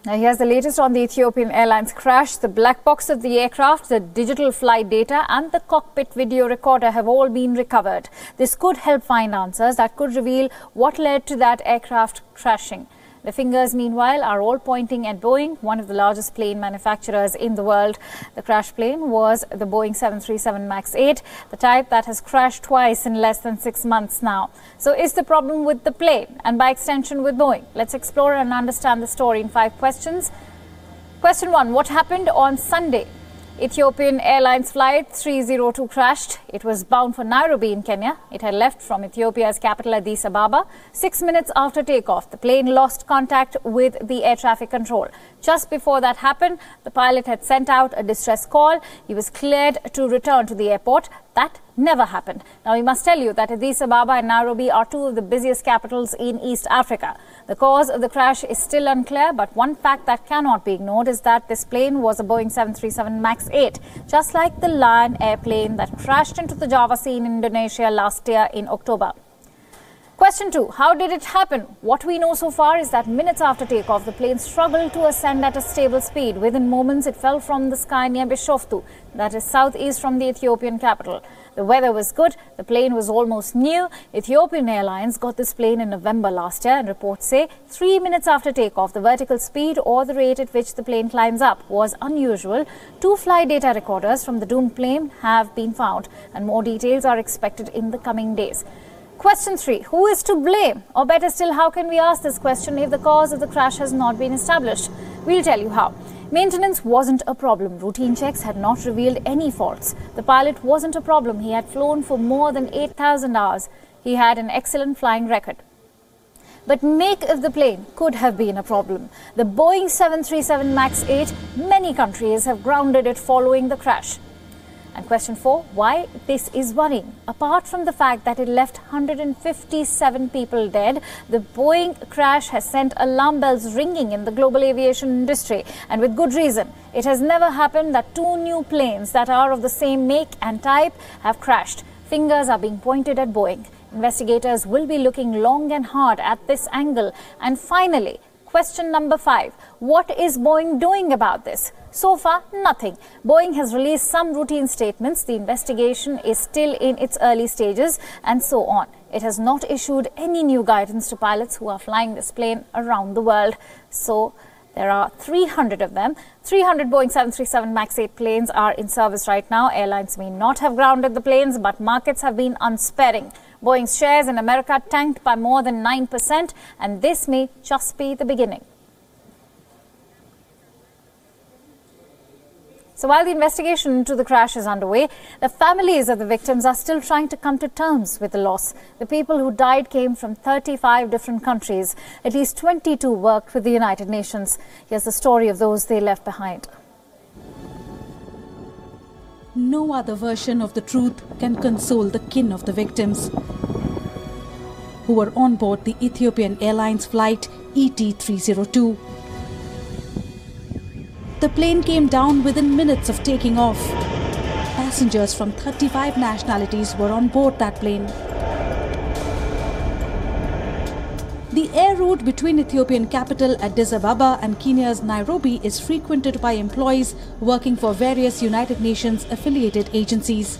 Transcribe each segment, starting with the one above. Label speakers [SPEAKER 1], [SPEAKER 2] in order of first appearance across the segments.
[SPEAKER 1] Now here's the latest on the Ethiopian Airlines crash. The black box of the aircraft, the digital flight data and the cockpit video recorder have all been recovered. This could help find answers that could reveal what led to that aircraft crashing. The fingers, meanwhile, are all pointing at Boeing, one of the largest plane manufacturers in the world. The crash plane was the Boeing 737 MAX 8, the type that has crashed twice in less than 6 months now. So is the problem with the plane and by extension with Boeing? Let's explore and understand the story in 5 questions. Question 1. What happened on Sunday? Ethiopian Airlines flight 302 crashed. It was bound for Nairobi in Kenya. It had left from Ethiopia's capital Addis Ababa. 6 minutes after takeoff, the plane lost contact with the air traffic control. Just before that happened, the pilot had sent out a distress call. He was cleared to return to the airport. That never happened. Now, we must tell you that Addis Ababa and Nairobi are 2 of the busiest capitals in East Africa. The cause of the crash is still unclear, but one fact that cannot be ignored is that this plane was a Boeing 737 MAX 8, just like the Lion airplane that crashed into the Java Sea in Indonesia last year in October. Question 2. How did it happen? What we know so far is that minutes after takeoff, the plane struggled to ascend at a stable speed. Within moments, it fell from the sky near Bishoftu, that is southeast from the Ethiopian capital. The weather was good. The plane was almost new. Ethiopian Airlines got this plane in November last year, and reports say 3 minutes after takeoff, the vertical speed or the rate at which the plane climbs up was unusual. 2 flight data recorders from the doomed plane have been found, and more details are expected in the coming days. Question 3. Who is to blame? Or better still, how can we ask this question if the cause of the crash has not been established? We'll tell you how. Maintenance wasn't a problem. Routine checks had not revealed any faults. The pilot wasn't a problem. He had flown for more than 8,000 hours. He had an excellent flying record. But make of the plane could have been a problem. The Boeing 737 MAX 8, many countries have grounded it following the crash. And question 4, why this is worrying? Apart from the fact that it left 157 people dead, the Boeing crash has sent alarm bells ringing in the global aviation industry, and with good reason. It has never happened that 2 new planes that are of the same make and type have crashed. Fingers are being pointed at Boeing. Investigators will be looking long and hard at this angle. And finally, question number 5, what is Boeing doing about this? So far, nothing. Boeing has released some routine statements. The investigation is still in its early stages and so on. It has not issued any new guidance to pilots who are flying this plane around the world. So there are 300 of them. 300 Boeing 737 MAX 8 planes are in service right now. Airlines may not have grounded the planes, but markets have been unsparing. Boeing's shares in America tanked by more than 9%, and this may just be the beginning. So while the investigation into the crash is underway, the families of the victims are still trying to come to terms with the loss. The people who died came from 35 different countries. At least 22 worked with the United Nations. Here's the story of those they left behind.
[SPEAKER 2] No other version of the truth can console the kin of the victims who were on board the Ethiopian Airlines flight ET302. The plane came down within minutes of taking off. Passengers from 35 nationalities were on board that plane. The air route between Ethiopian capital Addis Ababa and Kenya's Nairobi is frequented by employees working for various United Nations affiliated agencies.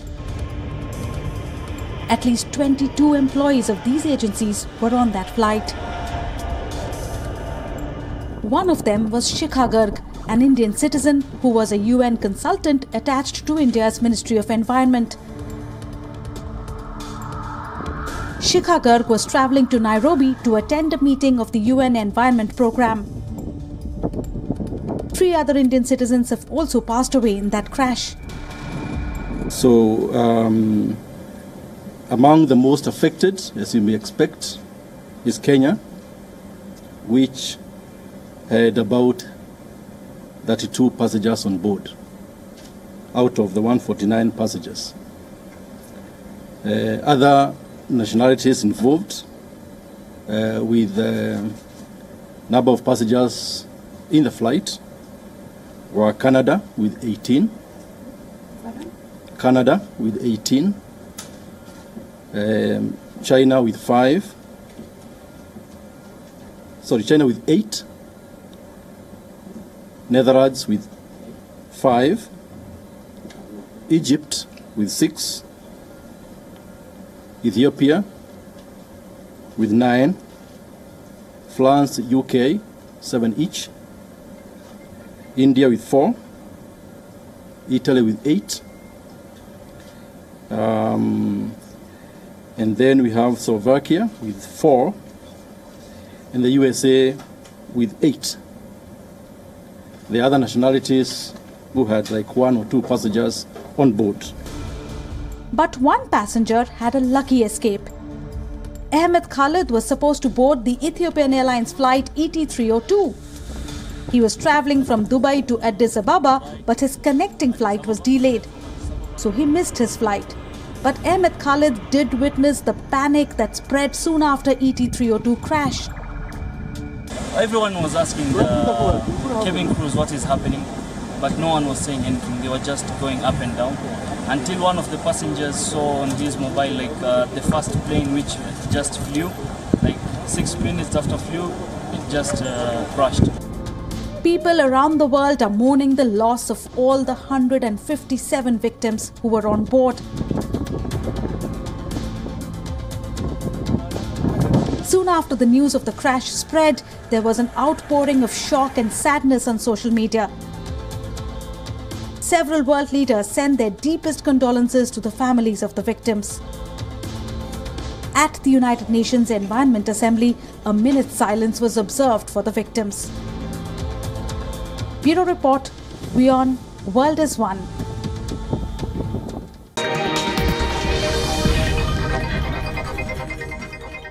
[SPEAKER 2] At least 22 employees of these agencies were on that flight. One of them was Shikha Garg, an Indian citizen who was a UN consultant attached to India's Ministry of Environment. Shikha Garg was travelling to Nairobi to attend a meeting of the UN Environment Programme. 3 other Indian citizens have also passed away in that crash.
[SPEAKER 3] So, among the most affected, as you may expect, is Kenya, which had about 32 passengers on board out of the 149 passengers. Other nationalities involved with number of passengers in the flight were Canada with 18, Canada with 18, China with 5, China with 8, Netherlands with 5, Egypt with 6, Ethiopia with 9, France, UK, 7 each, India with 4, Italy with 8, and then we have Slovakia with 4, and the USA with 8. The other nationalities who had like 1 or 2 passengers on board.
[SPEAKER 2] But one passenger had a lucky escape. Ahmed Khalid was supposed to board the Ethiopian Airlines flight ET302. He was traveling from Dubai to Addis Ababa, but his connecting flight was delayed. So he missed his flight. But Ahmed Khalid did witness the panic that spread soon after ET302 crashed.
[SPEAKER 4] Everyone was asking the cabin crews what is happening, but no one was saying anything. They were just going up and down until one of the passengers saw on his mobile the first plane which just flew, like 6 minutes after flew, it just crashed.
[SPEAKER 2] People around the world are mourning the loss of all the 157 victims who were on board. Soon after the news of the crash spread, there was an outpouring of shock and sadness on social media. Several world leaders sent their deepest condolences to the families of the victims. At the United Nations Environment Assembly, a minute's silence was observed for the victims. Bureau Report, Wion, World is One.